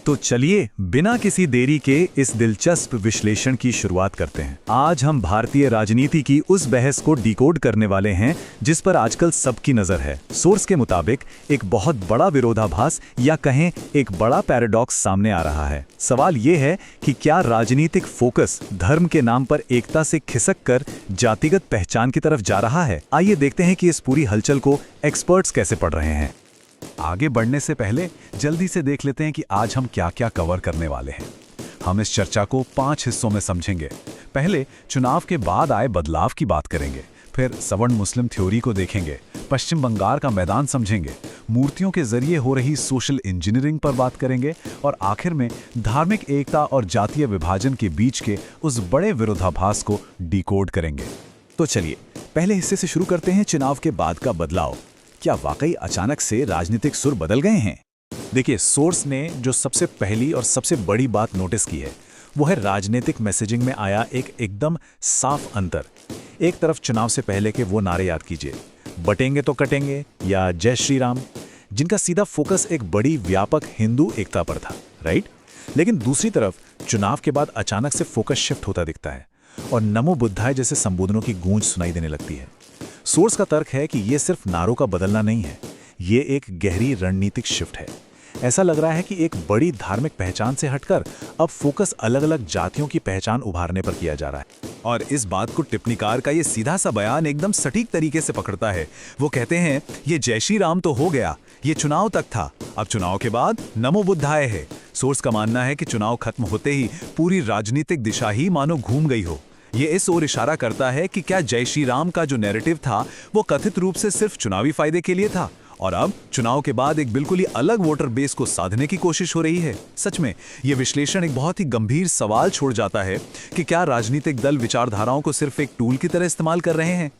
तो चलिए बिना किसी देरी के इस दिलचस्प विश्लेषण की शुरुआत करते हैं। आज हम भारतीय राजनीति की उस बहस को डिकोड करने वाले हैं जिस पर आजकल सबकी नजर है। सोर्स के मुताबिक एक बहुत बड़ा विरोधाभास या कहें एक बड़ा पैराडॉक्स सामने आ रहा है। सवाल ये है कि क्या राजनीतिक फोकस धर्म के नाम पर एकता से खिसक कर जातिगत पहचान की तरफ जा रहा है। आइए देखते हैं कि इस पूरी हलचल को एक्सपर्ट्स कैसे पढ़ रहे हैं। आगे बढ़ने से पहले जल्दी से देख लेते हैं कि आज हम क्या क्या कवर करने वाले हैं। हम इस चर्चा को 5 हिस्सों में समझेंगे। पहले चुनाव के बाद आए बदलाव की बात करेंगे, फिर सवर्ण मुस्लिम थ्योरी को देखेंगे, पश्चिम बंगाल का मैदान समझेंगे, मूर्तियों के जरिए हो रही सोशल इंजीनियरिंग पर बात करेंगे और आखिर में धार्मिक एकता और जातीय विभाजन के बीच के उस बड़े विरोधाभास को डिकोड करेंगे। तो चलिए पहले हिस्से से शुरू करते हैं, चुनाव के बाद का बदलाव। क्या वाकई अचानक से राजनीतिक सुर बदल गए हैं? देखिए, सोर्स ने जो सबसे पहली और सबसे बड़ी बात नोटिस की है वो है राजनीतिक मैसेजिंग में आया एक एकदम साफ अंतर। एक तरफ चुनाव से पहले के वो नारे याद कीजिए, बटेंगे तो कटेंगे या जय श्री राम, जिनका सीधा फोकस एक बड़ी व्यापक हिंदू एकता पर था, राइट? लेकिन दूसरी तरफ चुनाव के बाद अचानक से फोकस शिफ्ट होता दिखता है और नमो बुद्धाय जैसे संबोधनों की गूंज सुनाई देने लगती है। सोर्स का तर्क है कि ये सिर्फ नारों का बदलना नहीं है, ये एक गहरी रणनीतिक शिफ्ट है। ऐसा लग रहा है कि एक बड़ी धार्मिक पहचान से हटकर अब फोकस अलग अलग जातियों की पहचान उभारने पर किया जा रहा है। और इस बात को टिप्पणीकार का ये सीधा सा बयान एकदम सटीक तरीके से पकड़ता है। वो कहते हैं, ये जय श्री राम तो हो गया, ये चुनाव तक था, अब चुनाव के बाद नमो बुद्धाय है। सोर्स का मानना है कि चुनाव खत्म होते ही पूरी राजनीतिक दिशा ही मानो घूम गई हो। ये इस ओर इशारा करता है कि क्या जय श्री राम का जो नैरेटिव था वो कथित रूप से सिर्फ चुनावी फायदे के लिए था और अब चुनाव के बाद एक बिल्कुल ही अलग वोटर बेस को साधने की कोशिश हो रही है। सच में ये विश्लेषण एक बहुत ही गंभीर सवाल छोड़ जाता है कि क्या राजनीतिक दल विचारधाराओं को सिर्फ एक टूल की तरह इस्तेमाल कर रहे हैं।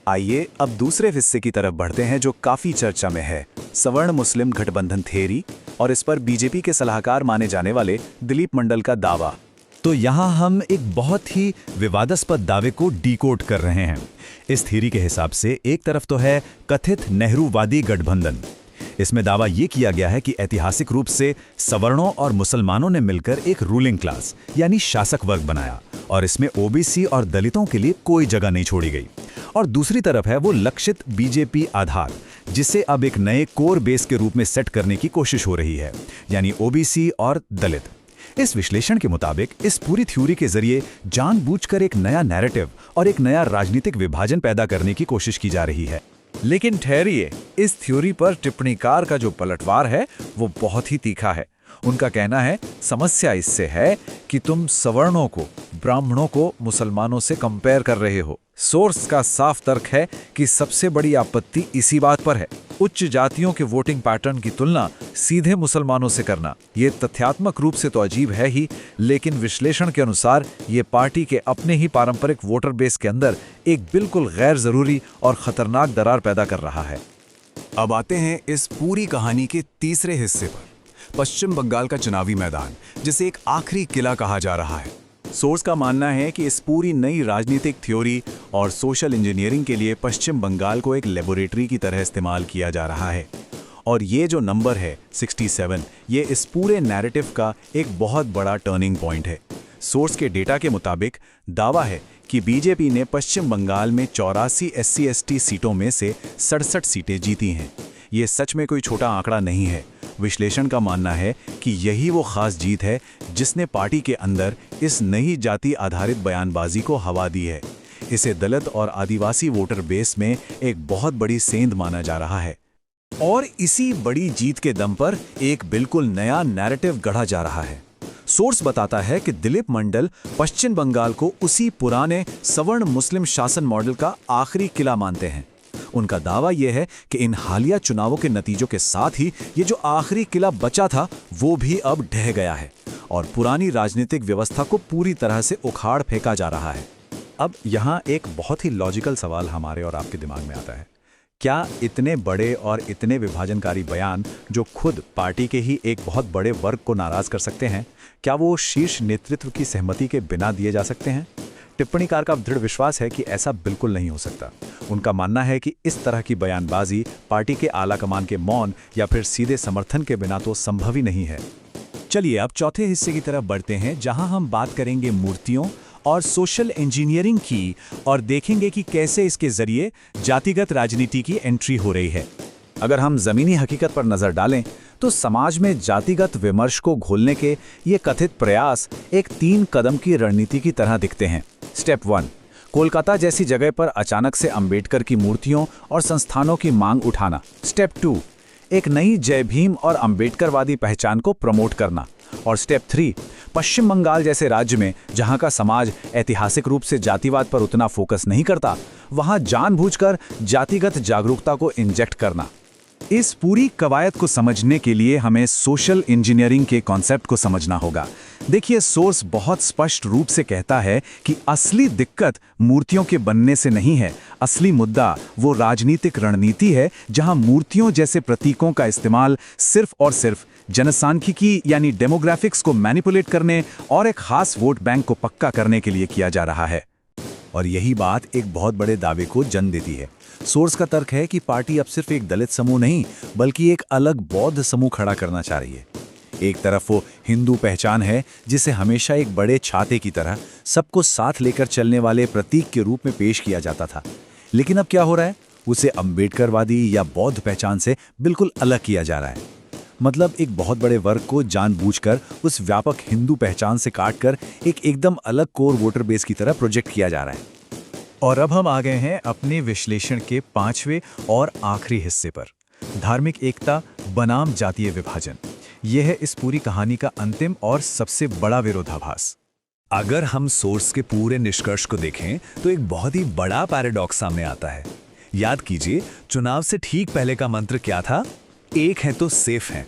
आइए अब दूसरे हिस्से की तरफ बढ़ते हैं जो काफी चर्चा में है, सवर्ण मुस्लिम गठबंधन थ्योरी और इस पर बीजेपी के सलाहकार माने जाने वाले दिलीप मंडल का दावा। तो यहाँ हम एक बहुत ही विवादास्पद दावे को डिकोड कर रहे हैं। इस थ्योरी के हिसाब से एक तरफ तो है कथित नेहरूवादी गठबंधन। इसमें दावा ये किया गया है कि ऐतिहासिक रूप से सवर्णों और मुसलमानों ने मिलकर एक रूलिंग क्लास यानी शासक वर्ग बनाया और इसमें ओबीसी और दलितों के लिए कोई जगह नहीं छोड़ी गई। और दूसरी तरफ है वो लक्षित बीजेपी आधार, जिसे अब एक नए कोर बेस के रूप में सेट करने की कोशिश हो रही है, यानी ओबीसी और दलित। इस विश्लेषण के मुताबिक इस पूरी थ्योरी के जरिए जानबूझकर एक नया नैरेटिव और एक नया राजनीतिक विभाजन पैदा करने की कोशिश की जा रही है। लेकिन ठहरिए, इस थ्योरी पर टिप्पणीकार का जो पलटवार है वो बहुत ही तीखा है। उनका कहना है, समस्या इससे है कि तुम सवर्णों को, ब्राह्मणों को मुसलमानों से कंपेयर कर रहे हो। सोर्स का साफ तर्क है कि सबसे बड़ी आपत्ति इसी बात पर है। उच्च जातियों के वोटिंग पैटर्न की तुलना सीधे मुसलमानों से करना ये तथ्यात्मक रूप से तो अजीब है ही, लेकिन विश्लेषण के अनुसार ये पार्टी के अपने ही पारंपरिक वोटर बेस के अंदर एक बिल्कुल गैर जरूरी और खतरनाक दरार पैदा कर रहा है। अब आते हैं इस पूरी कहानी के तीसरे हिस्से पर, पश्चिम बंगाल का चुनावी मैदान, जिसे एक आखिरी किला कहा जा रहा है। सोर्स का मानना है कि इस पूरी नई राजनीतिक थ्योरी और सोशल इंजीनियरिंग के लिए पश्चिम बंगाल को एक लेबोरेटरी की तरह इस्तेमाल किया जा रहा है और ये जो नंबर है 67, ये इस पूरे नैरेटिव का एक बहुत बड़ा टर्निंग पॉइंट है। सोर्स के डेटा के मुताबिक दावा है कि बीजेपी ने पश्चिम बंगाल में 84 SC/ST सीटों में से 67 सीटें जीती हैं। ये सच में कोई छोटा आंकड़ा नहीं है। विश्लेषण का मानना है कि यही वो खास जीत है जिसने पार्टी के अंदर इस नई जाति आधारित बयानबाजी को हवा दी है। इसे दलित और आदिवासी वोटर बेस में एक बहुत बड़ी सेंध माना जा रहा है और इसी बड़ी जीत के दम पर एक बिल्कुल नया नैरेटिव गढ़ा जा रहा है। सोर्स बताता है कि दिलीप मंडल पश्चिम बंगाल को उसी पुराने सवर्ण मुस्लिम शासन मॉडल का आखिरी किला मानते हैं। उनका दावा यह है कि इन हालिया चुनावों के नतीजों के साथ ही ये जो आखिरी किला बचा था वो भी अब ढह गया है और पुरानी राजनीतिक व्यवस्था को पूरी तरह से उखाड़ फेंका जा रहा है। अब यहाँ एक बहुत ही लॉजिकल सवाल हमारे और आपके दिमाग में आता है, क्या इतने बड़े और इतने विभाजनकारी बयान जो खुद पार्टी के ही एक बहुत बड़े वर्ग को नाराज कर सकते हैं, क्या वो शीर्ष नेतृत्व की सहमति के बिना दिए जा सकते हैं? टिप्पणीकार का दृढ़ विश्वास है कि ऐसा बिल्कुल नहीं हो सकता। उनका मानना है कि इस तरह की बयानबाजी पार्टी के आला कमान के मौन या फिर सीधे समर्थन के बिना तो संभव ही नहीं है। चलिए अब चौथे हिस्से की तरफ बढ़ते हैं, जहां हम बात करेंगे मूर्तियों और सोशल इंजीनियरिंग की और देखेंगे कि कैसे इसके जरिए जातिगत राजनीति की एंट्री हो रही है। अगर हम जमीनी हकीकत पर नजर डालें तो समाज में जातिगत विमर्श को घोलने के ये कथित प्रयास एक 3 कदम की रणनीति की तरह दिखते हैं। स्टेप 1, कोलकाता जैसी जगह पर अचानक से अंबेडकर की मूर्तियों और संस्थानों की मांग उठाना। स्टेप 2, एक नई जय भीम और अंबेडकरवादी पहचान को प्रमोट करना। और स्टेप 3, पश्चिम बंगाल जैसे राज्य में जहां का समाज ऐतिहासिक रूप से जातिवाद पर उतना फोकस नहीं करता, वहां जानबूझकर जातिगत जागरूकता को इंजेक्ट करना। इस पूरी कवायद को समझने के लिए हमें सोशल इंजीनियरिंग के कॉन्सेप्ट को समझना होगा। देखिए, सोर्स बहुत स्पष्ट रूप से कहता है कि असली दिक्कत मूर्तियों के बनने से नहीं है। असली मुद्दा वो राजनीतिक रणनीति है जहां मूर्तियों जैसे प्रतीकों का इस्तेमाल सिर्फ और सिर्फ जनसांख्यिकी यानी डेमोग्राफिक्स को मैनिपुलेट करने और एक खास वोट बैंक को पक्का करने के लिए किया जा रहा है। और यही बात एक बहुत बड़े दावे को जन्म देती है। सोर्स का तर्क है कि पार्टी अब सिर्फ एक दलित समूह नहीं बल्कि एक अलग बौद्ध समूह खड़ा करना चाह रही है। एक तरफ वो हिंदू पहचान है जिसे हमेशा एक बड़े छाते की तरह सबको साथ लेकर चलने वाले प्रतीक के रूप में पेश किया जाता था, लेकिन अब क्या हो रहा है, उसे अंबेडकरवादी या बौद्ध पहचान से बिल्कुल अलग किया जा रहा है। मतलब एक बहुत बड़े वर्ग को जानबूझकर उस व्यापक हिंदू पहचान से काटकर एक एकदम अलग कोर वोटर बेस की तरह प्रोजेक्ट किया जा रहा है। और अब हम आ गए हैं अपने विश्लेषण के 5वें और आखिरी हिस्से पर, धार्मिक एकता बनाम जातीय विभाजन। यह है इस पूरी कहानी का अंतिम और सबसे बड़ा विरोधाभास। अगर हम सोर्स के पूरे निष्कर्ष को देखें तो एक बहुत ही बड़ा पैराडॉक्स सामने आता है। याद कीजिए, चुनाव से ठीक पहले का मंत्र क्या था? एक है तो सेफ है।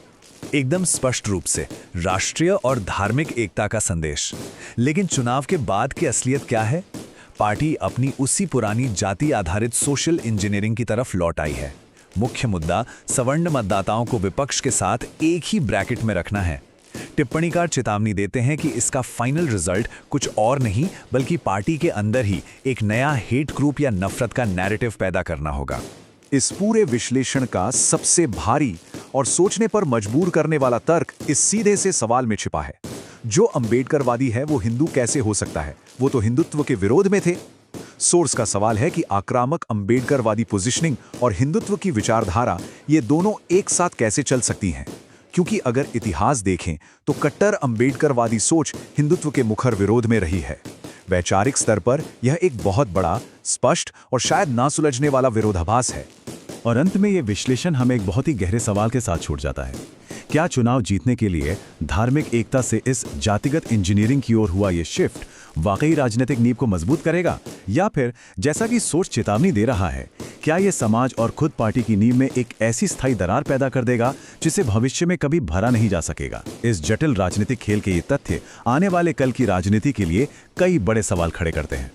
एकदम स्पष्ट रूप से राष्ट्रीय और धार्मिक एकता का संदेश। लेकिन चुनाव के बाद की असलियत क्या है? पार्टी अपनी उसी पुरानी जाति आधारित सोशल इंजीनियरिंग की तरफ लौट आई है। मुख्य मुद्दा सवर्ण मतदाताओं को विपक्ष के साथ एक ही ब्रैकेट में रखना है। टिप्पणीकार चेतावनी देते हैं कि इसका फाइनल रिजल्ट कुछ और नहीं बल्कि पार्टी के अंदर ही एक नया हेट ग्रुप या नफरत का नैरेटिव पैदा करना होगा। इस पूरे विश्लेषण का सबसे भारी और सोचने पर मजबूर करने वाला तर्क इस सीधे से सवाल में छिपा है। जो अंबेडकरवादी है वो हिंदू कैसे हो सकता है? वो तो हिंदुत्व के विरोध में थे। सोर्स का सवाल है कि आक्रामक अंबेडकरवादी पोजीशनिंग और हिंदुत्व की विचारधारा ये दोनों एक साथ कैसे चल सकती हैं? क्योंकि अगर इतिहास देखें तो कट्टर अंबेडकरवादी सोच हिंदुत्व के मुखर विरोध में रही है। वैचारिक स्तर पर यह एक बहुत बड़ा, स्पष्ट और शायद ना सुलझने वाला विरोधाभास है। और अंत में यह विश्लेषण हमें एक बहुत ही गहरे सवाल के साथ छोड़ जाता है। क्या चुनाव जीतने के लिए धार्मिक एकता से इस जातिगत इंजीनियरिंग की ओर हुआ ये शिफ्ट वाकई राजनीतिक नींव को मजबूत करेगा, या फिर जैसा कि सोच चेतावनी दे रहा है, क्या ये समाज और खुद पार्टी की नींव में एक ऐसी स्थायी दरार पैदा कर देगा जिसे भविष्य में कभी भरा नहीं जा सकेगा? इस जटिल राजनीतिक खेल के ये तथ्य आने वाले कल की राजनीति के लिए कई बड़े सवाल खड़े करते हैं।